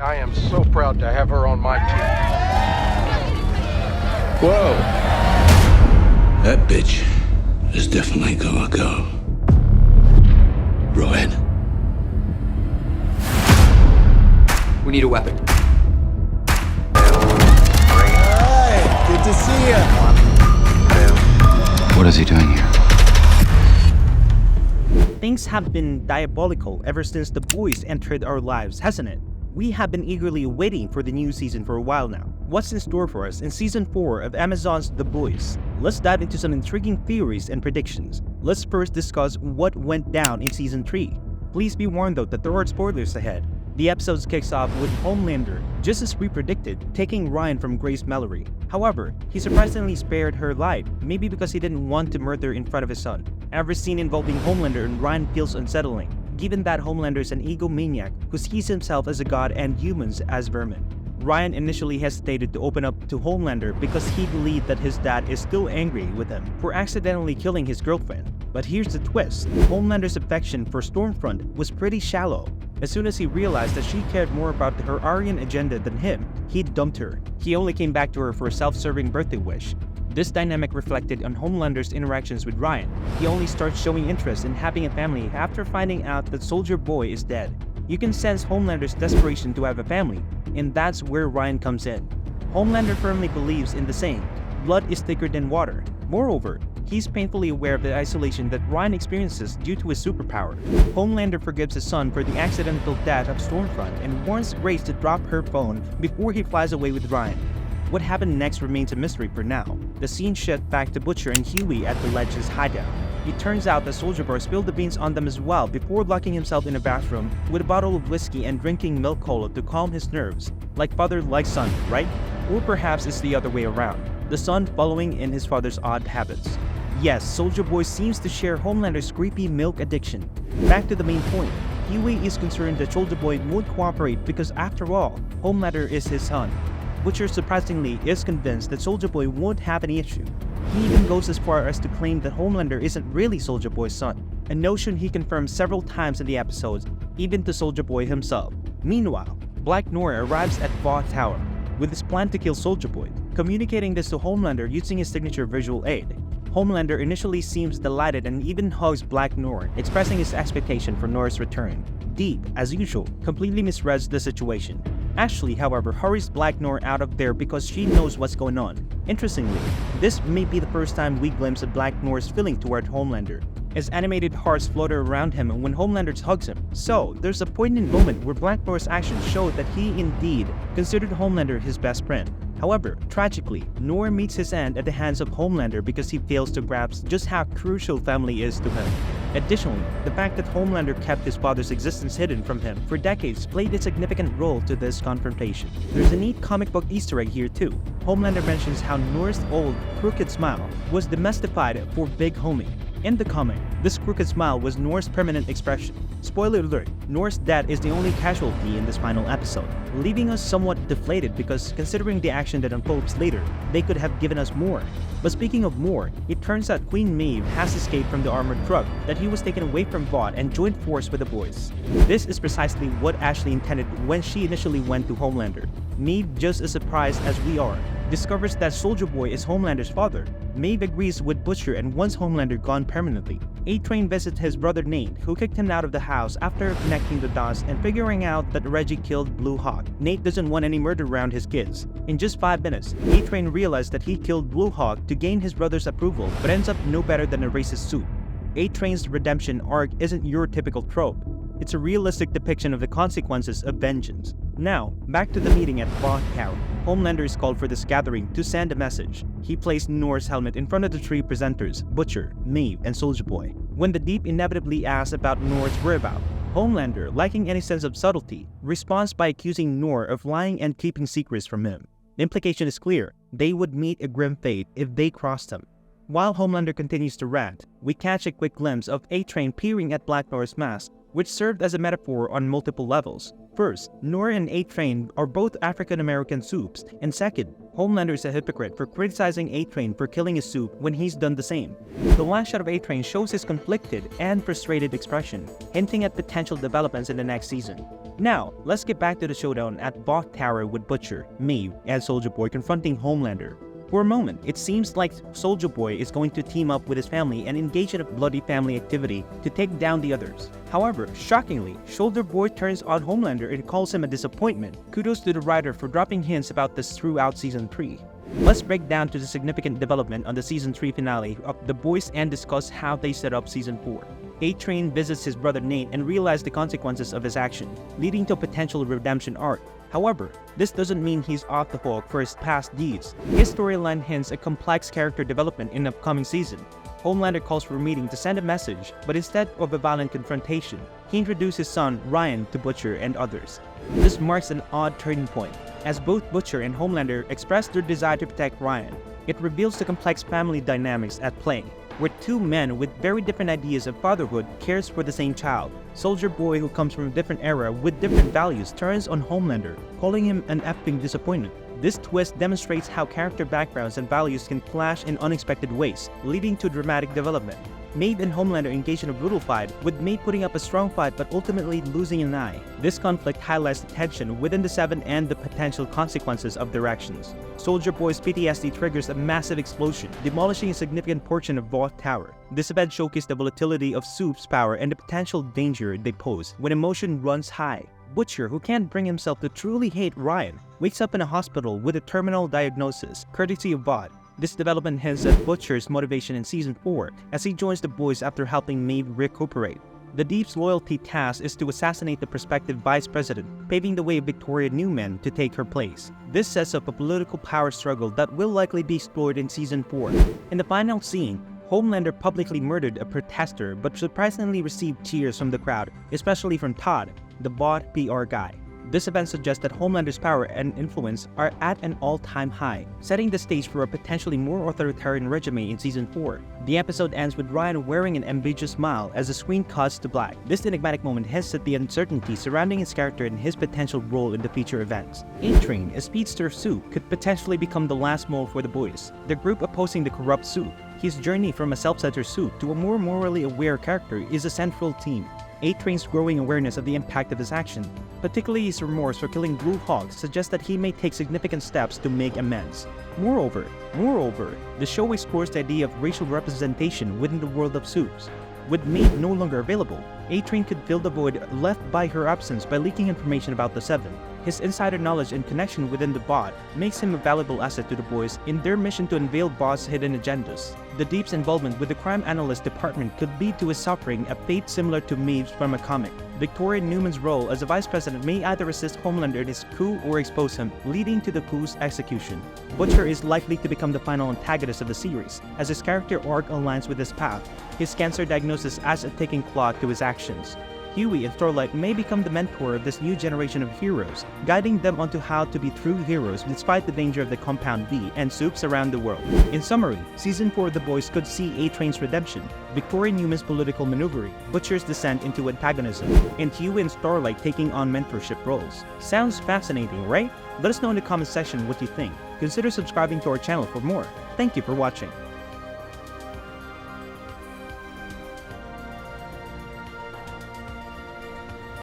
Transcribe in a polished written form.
I am so proud to have her on my team. Whoa! That bitch is definitely gonna go. Rowan. We need a weapon. Hey, good to see you. What is he doing here? Things have been diabolical ever since the boys entered our lives, hasn't it? We have been eagerly waiting for the new season for a while now. What's in store for us in Season 4 of Amazon's The Boys? Let's dive into some intriguing theories and predictions. Let's first discuss what went down in Season 3. Please be warned though that there are spoilers ahead. The episode kicks off with Homelander, just as we predicted, taking Ryan from Grace Mallory. However, he surprisingly spared her life, maybe because he didn't want to murder in front of his son. Every scene involving Homelander and Ryan feels unsettling, given that Homelander is an egomaniac who sees himself as a god and humans as vermin. Ryan initially hesitated to open up to Homelander because he believed that his dad is still angry with him for accidentally killing his girlfriend. But here's the twist, Homelander's affection for Stormfront was pretty shallow. As soon as he realized that she cared more about her Aryan agenda than him, he dumped her. He only came back to her for a self-serving birthday wish. This dynamic reflected on Homelander's interactions with Ryan. He only starts showing interest in having a family after finding out that Soldier Boy is dead. You can sense Homelander's desperation to have a family, and that's where Ryan comes in. Homelander firmly believes in the saying, blood is thicker than water. Moreover, he's painfully aware of the isolation that Ryan experiences due to his superpower. Homelander forgives his son for the accidental death of Stormfront and warns Grace to drop her phone before he flies away with Ryan. What happened next remains a mystery for now. The scene shifts back to Butcher and Huey at the Ledge's hideout. It turns out that Soldier Boy spilled the beans on them as well before locking himself in a bathroom with a bottle of whiskey and drinking milk cola to calm his nerves. Like father like son, right? Or perhaps it's the other way around, the son following in his father's odd habits. Yes, Soldier Boy seems to share Homelander's creepy milk addiction. Back to the main point, Huey is concerned that Soldier Boy won't cooperate because after all, Homelander is his son. Butcher surprisingly is convinced that Soldier Boy won't have any issue. He even goes as far as to claim that Homelander isn't really Soldier Boy's son, a notion he confirms several times in the episodes, even to Soldier Boy himself. Meanwhile, Black Noir arrives at Vought Tower with his plan to kill Soldier Boy, communicating this to Homelander using his signature visual aid. Homelander initially seems delighted and even hugs Black Noir, expressing his expectation for Noir's return. Deep, as usual, completely misreads the situation. Ashley, however, hurries Black Noir out of there because she knows what's going on. Interestingly, this may be the first time we glimpse of Black Noir's feeling toward Homelander, as animated hearts flutter around him when Homelander hugs him. So, there's a poignant moment where Black Noir's actions show that he indeed considered Homelander his best friend. However, tragically, Noir meets his end at the hands of Homelander because he fails to grasp just how crucial family is to him. Additionally, the fact that Homelander kept his father's existence hidden from him for decades played a significant role to this confrontation. There's a neat comic book Easter egg here too. Homelander mentions how Noir's old crooked smile was demystified for Big Homie. In the comic, this crooked smile was Noir's permanent expression. Spoiler alert, Noir's dad is the only casualty in this final episode, leaving us somewhat deflated because considering the action that unfolds later, they could have given us more. But speaking of more, it turns out Queen Maeve has escaped from the armored truck that he was taken away from Vought and joined force with the boys. This is precisely what Ashley intended when she initially went to Homelander. Maeve, just as surprised as we are, discovers that Soldier Boy is Homelander's father. Maeve agrees with Butcher and wants Homelander gone permanently. A-Train visits his brother Nate, who kicked him out of the house after connecting the dots and figuring out that Reggie killed Blue Hawk. Nate doesn't want any murder around his kids. In just 5 minutes, A-Train realized that he killed Blue Hawk to gain his brother's approval, but ends up no better than a racist suit. A-Train's redemption arc isn't your typical trope. It's a realistic depiction of the consequences of vengeance. Now, back to the meeting at Vought Tower. Homelander is called for this gathering to send a message. He placed Noir's helmet in front of the 3 presenters, Butcher, Maeve, and Soldier Boy. When the Deep inevitably asks about Noir's whereabouts, Homelander, lacking any sense of subtlety, responds by accusing Noir of lying and keeping secrets from him. The implication is clear, they would meet a grim fate if they crossed him. While Homelander continues to rant, we catch a quick glimpse of A-Train peering at Black Noir's mask, which served as a metaphor on multiple levels. First, Noir and A-Train are both African-American supes, and second, Homelander is a hypocrite for criticizing A-Train for killing his supe when he's done the same. The last shot of A-Train shows his conflicted and frustrated expression, hinting at potential developments in the next season. Now, let's get back to the showdown at Voth Tower with Butcher, Maeve, and Soulja Boy confronting Homelander. For a moment, it seems like Soulja Boy is going to team up with his family and engage in a bloody family activity to take down the others. However, shockingly, Soulja Boy turns on Homelander and calls him a disappointment. Kudos to the writer for dropping hints about this throughout Season 3. Let's break down to the significant development on the Season 3 finale of The Boys and discuss how they set up Season 4. A-Train visits his brother Nate and realizes the consequences of his action, leading to a potential redemption arc. However, this doesn't mean he's off the hook for his past deeds. His storyline hints at complex character development in the upcoming season. Homelander calls for a meeting to send a message, but instead of a violent confrontation, he introduces his son Ryan to Butcher and others. This marks an odd turning point, as both Butcher and Homelander express their desire to protect Ryan. It reveals the complex family dynamics at play, where two men with very different ideas of fatherhood cares for the same child. Soulja Boy, who comes from a different era with different values, turns on Homelander, calling him an effing disappointment. This twist demonstrates how character backgrounds and values can clash in unexpected ways, leading to dramatic development. Maeve and Homelander engage in a brutal fight, with Maeve putting up a strong fight but ultimately losing an eye. This conflict highlights the tension within the Seven and the potential consequences of their actions. Soulja Boy's PTSD triggers a massive explosion, demolishing a significant portion of Voth Tower. This event showcased the volatility of Soup's power and the potential danger they pose when emotion runs high. Butcher, who can't bring himself to truly hate Ryan, wakes up in a hospital with a terminal diagnosis, courtesy of Voth. This development hints at Butcher's motivation in Season 4 as he joins the boys after helping Maeve recuperate. The Deep's loyalty task is to assassinate the prospective vice president, paving the way for Victoria Newman to take her place. This sets up a political power struggle that will likely be explored in Season 4. In the final scene, Homelander publicly murdered a protester but surprisingly received cheers from the crowd, especially from Todd, the Voth PR guy. This event suggests that Homelander's power and influence are at an all-time high, setting the stage for a potentially more authoritarian regime in Season 4. The episode ends with Ryan wearing an ambiguous smile as the screen cuts to black. This enigmatic moment hints at the uncertainty surrounding his character and his potential role in the future events. A-Train, a speedster supe, could potentially become the last mole for the boys, the group opposing the corrupt supe. His journey from a self-centered supe to a more morally aware character is a central theme. A-Train's growing awareness of the impact of his action, particularly his remorse for killing Blue Hawk, suggests that he may take significant steps to make amends. Moreover, the show explores the idea of racial representation within the world of supes. With Maeve no longer available, A-Train could fill the void left by her absence by leaking information about the Seven. His insider knowledge and connection within the bot makes him a valuable asset to the boys in their mission to unveil Bot's hidden agendas. The Deep's involvement with the crime analyst department could lead to his suffering a fate similar to Maeve's from a comic. Victoria Newman's role as a vice president may either assist Homelander in his coup or expose him, leading to the coup's execution. Butcher is likely to become the final antagonist of the series, as his character arc aligns with his path. His cancer diagnosis adds a ticking clock to his actions. Huey and Starlight may become the mentor of this new generation of heroes, guiding them onto how to be true heroes despite the danger of the Compound V and supes around the world. In summary, Season 4 of The Boys could see A-Train's redemption, Victoria Newman's political maneuvering, Butcher's descent into antagonism, and Huey and Starlight taking on mentorship roles. Sounds fascinating, right? Let us know in the comment section what you think. Consider subscribing to our channel for more. Thank you for watching.